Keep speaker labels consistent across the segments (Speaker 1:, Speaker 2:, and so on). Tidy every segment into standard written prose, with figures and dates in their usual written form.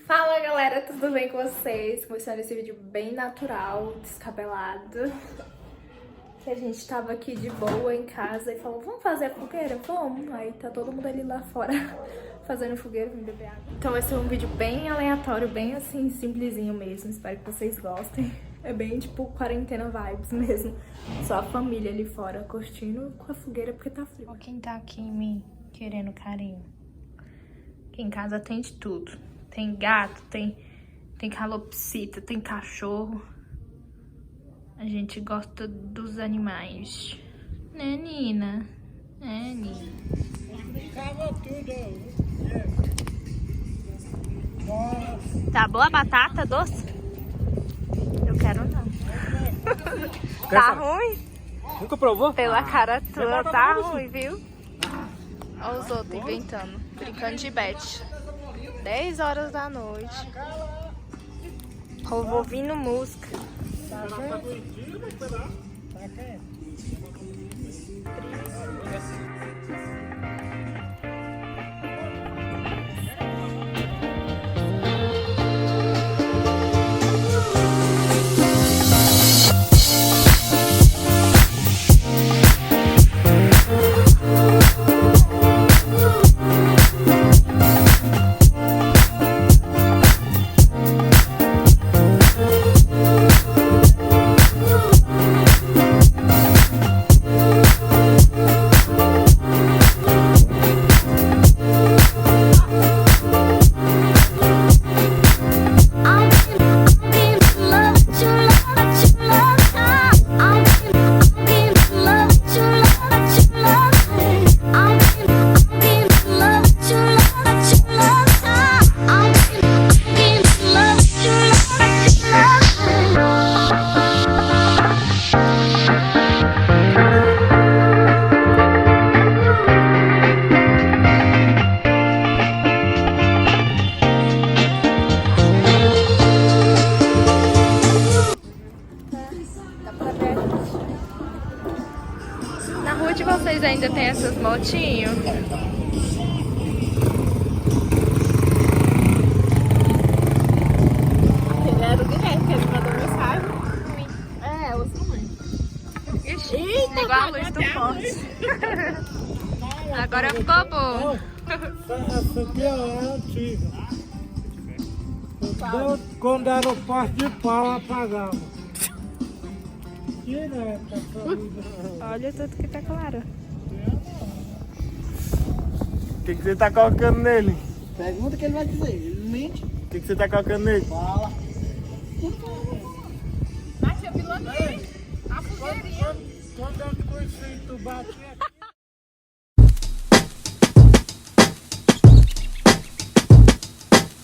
Speaker 1: Fala galera, tudo bem com vocês? Começando esse vídeo bem natural, descabelado. Que a gente tava aqui de boa em casa e falou, vamos fazer a fogueira? Vamos! Aí tá todo mundo ali lá fora fazendo fogueira, vim beber água. Então vai ser um vídeo bem aleatório, bem assim, simplesinho mesmo. Espero que vocês gostem. É bem tipo quarentena vibes mesmo. Só a família ali fora curtindo com a fogueira porque tá frio. Ó quem tá aqui em mim querendo carinho. Aqui em casa tem de tudo. Tem gato, tem calopsita, tem cachorro. A gente gosta dos animais. Né, Nina? É, Nina. Tá boa a batata doce? Eu quero não. Tá ruim?
Speaker 2: Nunca provou?
Speaker 1: Pela cara tua, tá ruim, viu? Olha os outros inventando, brincando de bet. 10 horas da noite. Povo ouvindo música. Na rua de vocês ainda tem essas motinhos?
Speaker 3: Era o Guilherme que ele mandou mensagem. É, o sua mãe.
Speaker 1: Ixi, igual a luz do poste. Agora ficou bom.
Speaker 2: Essa aqui é antiga. Quando era o passo de pau, apagava.
Speaker 1: Olha tudo que tá claro.
Speaker 2: O que você tá colocando nele?
Speaker 3: Pergunta que ele vai dizer. Ele mente.
Speaker 2: O que você tá colocando nele?
Speaker 3: Fala.
Speaker 1: Mas eu vi logo a fogueirinha.
Speaker 2: Quando eu te conheci, tu batia aqui.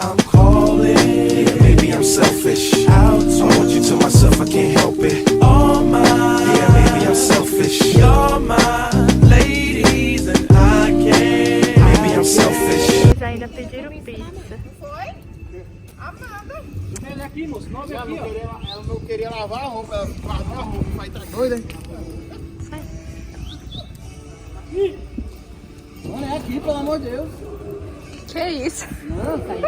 Speaker 4: I'm calling, maybe I'm selfish. I want you to myself, I can't help it. All mine, yeah, maybe I'm selfish. You're my ladies and I can't. Maybe I'm selfish.
Speaker 1: Eles ainda pediram pizza.
Speaker 3: Ele aqui, moço. Nome aqui, ó. Ela não queria lavar a roupa. Ela lavou a roupa. Vai tá doida, hein? Aqui. Olha aqui, pelo amor de Deus.
Speaker 1: Que isso?
Speaker 3: Não, tá aí.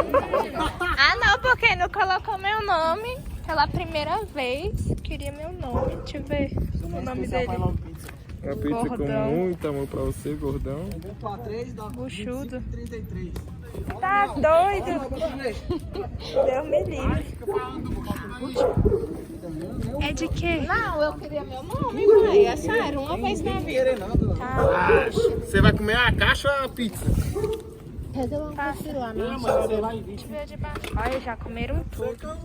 Speaker 1: Ah não, porque não colocou meu nome pela primeira vez. Queria meu nome. Deixa eu ver o nome dele.
Speaker 2: Uma pizza
Speaker 1: Gordão.
Speaker 2: com muito amor pra você, gordão.
Speaker 3: Ponto 3 dá
Speaker 1: Buchudo.
Speaker 3: 33.
Speaker 1: Tá doido? Deus me livre. É de quê?
Speaker 5: Não, eu queria meu nome, mãe. É sério, uma vez na vida.
Speaker 1: Tá.
Speaker 2: Você vai comer a caixa ou a pizza?
Speaker 5: Eu não posso ir lá, não.
Speaker 2: Você vai vir.
Speaker 1: Deixa eu ver de baixo. Olha, já comeram tudo.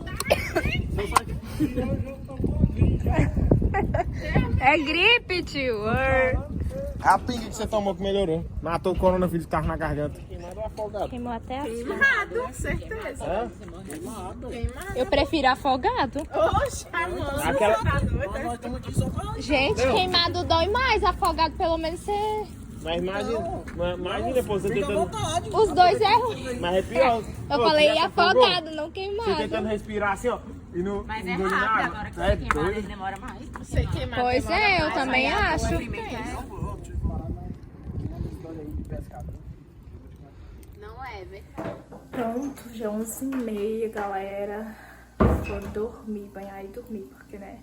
Speaker 1: É gripe, tio.
Speaker 2: A pinga que você tomou que melhorou. Matou o coronavírus que tava na garganta. Queimado ou afogado?
Speaker 1: Queimou até assim.
Speaker 2: É?
Speaker 1: Eu prefiro afogado.
Speaker 2: Aquela...
Speaker 5: Gente, queimado dói mais. Afogado, pelo menos, você...
Speaker 2: Mas imagina depois você tentando...
Speaker 5: Os dois é ruim.
Speaker 2: Mas é pior.
Speaker 5: Eu
Speaker 2: Pô,
Speaker 5: falei
Speaker 2: você já se afogou?
Speaker 5: afogado, não
Speaker 2: Você
Speaker 5: queimado.
Speaker 2: tentando respirar assim, ó. E no,
Speaker 6: Mas
Speaker 2: no
Speaker 6: é
Speaker 2: olho na
Speaker 6: rápido,
Speaker 2: água.
Speaker 6: agora que
Speaker 2: É
Speaker 6: você queimado, ele
Speaker 2: doido.
Speaker 6: demora mais.
Speaker 5: Pois é, eu também acho.
Speaker 6: Não é, velho.
Speaker 1: pronto, já é 11h30, galera. Vou dormir, banhar e dormir, porque, né,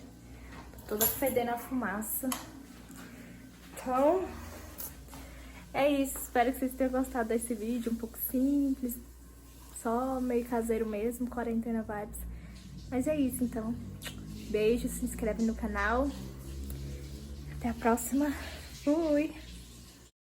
Speaker 1: tô toda fedendo a fumaça. Então, é isso. Espero que vocês tenham gostado desse vídeo, um pouco simples, só meio caseiro mesmo, quarentena vibes. Mas é isso, então. Beijo, se inscreve no canal. Até a próxima. Fui!